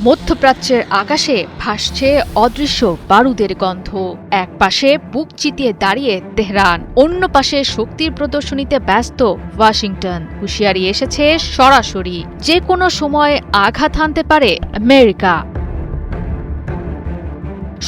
মধ্যপ্রাচ্যের আকাশে ভাসছে অদৃশ্য বারুদের গন্ধ। এক পাশে বুক চিতিয়ে দাঁড়িয়ে তেহরান, অন্য পাশে শক্তির প্রদর্শনীতে ব্যস্ত ওয়াশিংটন। হুঁশিয়ারি এসেছে সরাসরি, যে কোনো সময় আঘাত হানতে পারে আমেরিকা।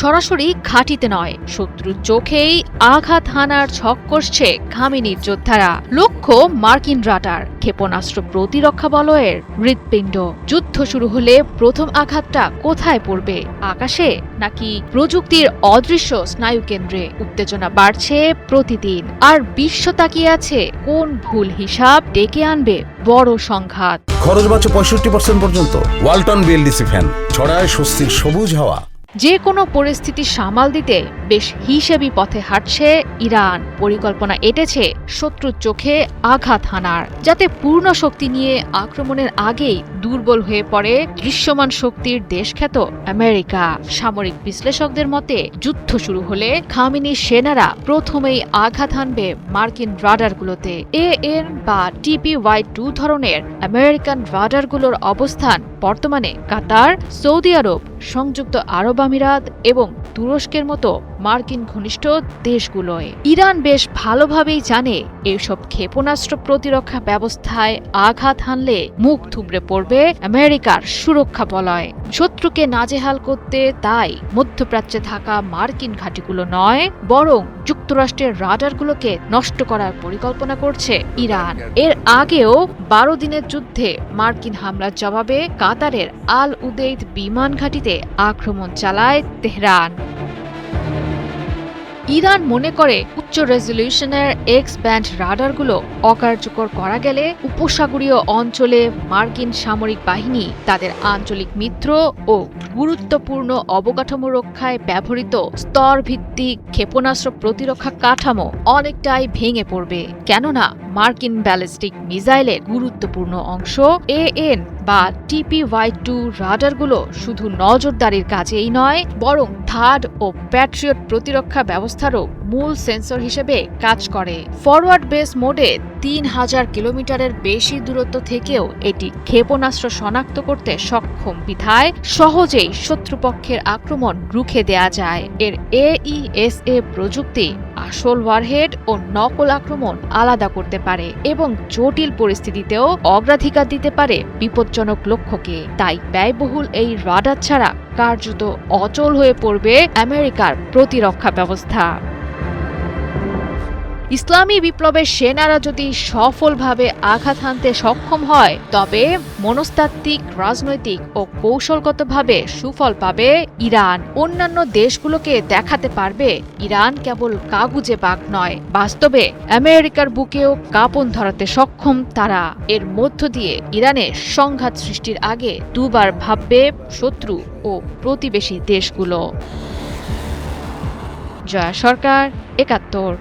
সরাসরি ঘাঁটিতে নয়, শত্রুর চোখেই আঘাত হানার ছক কষছে খামেনির যোদ্ধারা। লক্ষ্য মার্কিন রাডার, ক্ষেপণাস্ত্র প্রতিরক্ষা বলয়ের হৃৎপিণ্ড। যুদ্ধ শুরু হলে প্রথম আঘাতটা কোথায় পড়বে, আকাশে নাকি প্রযুক্তির অদৃশ্য স্নায়ুকেন্দ্রে? উত্তেজনা বাড়ছে প্রতিদিন, আর বিশ্ব তাকিয়ে আছে কোন ভুল হিসাব ডেকে আনবে বড় সংঘাত। খরচ বাঁচে 65% পর্যন্ত। ওয়ালটন বিএলডিসি ফ্যান ছড়ায় স্বস্তির সবুজ হাওয়া। যে কোনো পরিস্থিতি সামাল দিতে বেশ হিসেবি পথে হাঁটছে ইরান। পরিকল্পনা এঁটেছে শত্রুর চোখে আঘাত হানার, যাতে পূর্ণ শক্তি নিয়ে আক্রমণের আগেই দুর্বল হয়ে পড়ে দৃশ্যমান শক্তির দেশখ্যাত আমেরিকা। সামরিক বিশ্লেষকদের মতে, যুদ্ধ শুরু হলে খামেনির সেনারা প্রথমেই আঘাত হানবে মার্কিন রাডারগুলোতে। AN বা TPY-2 ধরনের আমেরিকান রাডারগুলোর অবস্থান বর্তমানে কাতার, সৌদি আরব, সংযুক্ত আরব আমিরাত এবং তুরস্কের মতো মার্কিন ঘনিষ্ঠ দেশগুলোয়। ইরান বেশ ভালোভাবেই জানে, এসব ক্ষেপণাস্ত্র প্রতিরক্ষা ব্যবস্থায় আঘাত হানলে মুখ থুবড়ে পড়বে আমেরিকার সুরক্ষা বলয়। শত্রুকে নাজেহাল করতে তাই মধ্যপ্রাচ্যে থাকা মার্কিন ঘাঁটিগুলো নয়, বরং যুক্তরাষ্ট্রের রাডারগুলোকে নষ্ট করার পরিকল্পনা করছে ইরান। এর আগেও 12 দিনের যুদ্ধে মার্কিন হামলার জবাবে কাতারের আল উদেইদ বিমান ঘাঁটিতে আক্রমণ চালায় তেহরান। ইরান মনে করে উচ্চ রেজলিউশনের এক্স ব্যান্ড রাডারগুলো অকার্যকর করা গেলে উপসাগরীয় অঞ্চলে মার্কিন সামরিক বাহিনী তাদের আঞ্চলিক মিত্র ও গুরুত্বপূর্ণ অবকাঠামো রক্ষায় ব্যবহৃত স্তরভিত্তিক ক্ষেপণাস্ত্র প্রতিরক্ষা কাঠামো অনেকটাই ভেঙে পড়বে। কেননা মার্কিন ব্যালিস্টিক মিসাইলের গুরুত্বপূর্ণ অংশ AN বা TPY-2 রাডারগুলো শুধু নজরদারির কাজেই নয়, বরং থার্ড ও প্যাট্রিয়ট প্রতিরক্ষা ব্যবস্থারও মূল সেন্সর হিসেবে কাজ করে। ফরওয়ার্ড বেস মোডে 3000 কিলোমিটারের বেশি দূরত্ব থেকেও এটি ক্ষেপণাস্ত্র শনাক্ত করতে সক্ষম বিধায় সহজেই শত্রুপক্ষের আক্রমণ রুখে দেয়া যায়। এর AESA প্রযুক্তি আসল ওয়ারহেড ও নকল আক্রমণ আলাদা করতে পারে এবং জটিল পরিস্থিতিতেও অগ্রাধিকার দিতে পারে বিপজ্জনক লক্ষ্যকে। তাই ব্যয়বহুল এই রাডার ছাড়া কার্যত অচল হয়ে পড়বে আমেরিকার প্রতিরক্ষা ব্যবস্থা। ইসলামী বিপ্লবের সেনারা যদি সফলভাবে আঘাত হানতে সক্ষম হয়, তবে মনস্তাত্ত্বিক, রাজনৈতিক ও কৌশলগতভাবে সুফল পাবে ইরান। অন্যান্য দেশগুলোকে দেখাতে পারবে ইরান কেবল কাগুজে বাঘ নয়, বাস্তবে আমেরিকার বুকেও কাঁপন ধরাতে সক্ষম তারা। এর মধ্য দিয়ে ইরানের সংঘাত সৃষ্টির আগে দুবার ভাববে শত্রু ও প্রতিবেশী দেশগুলো। জয়া সরকার, ৭১।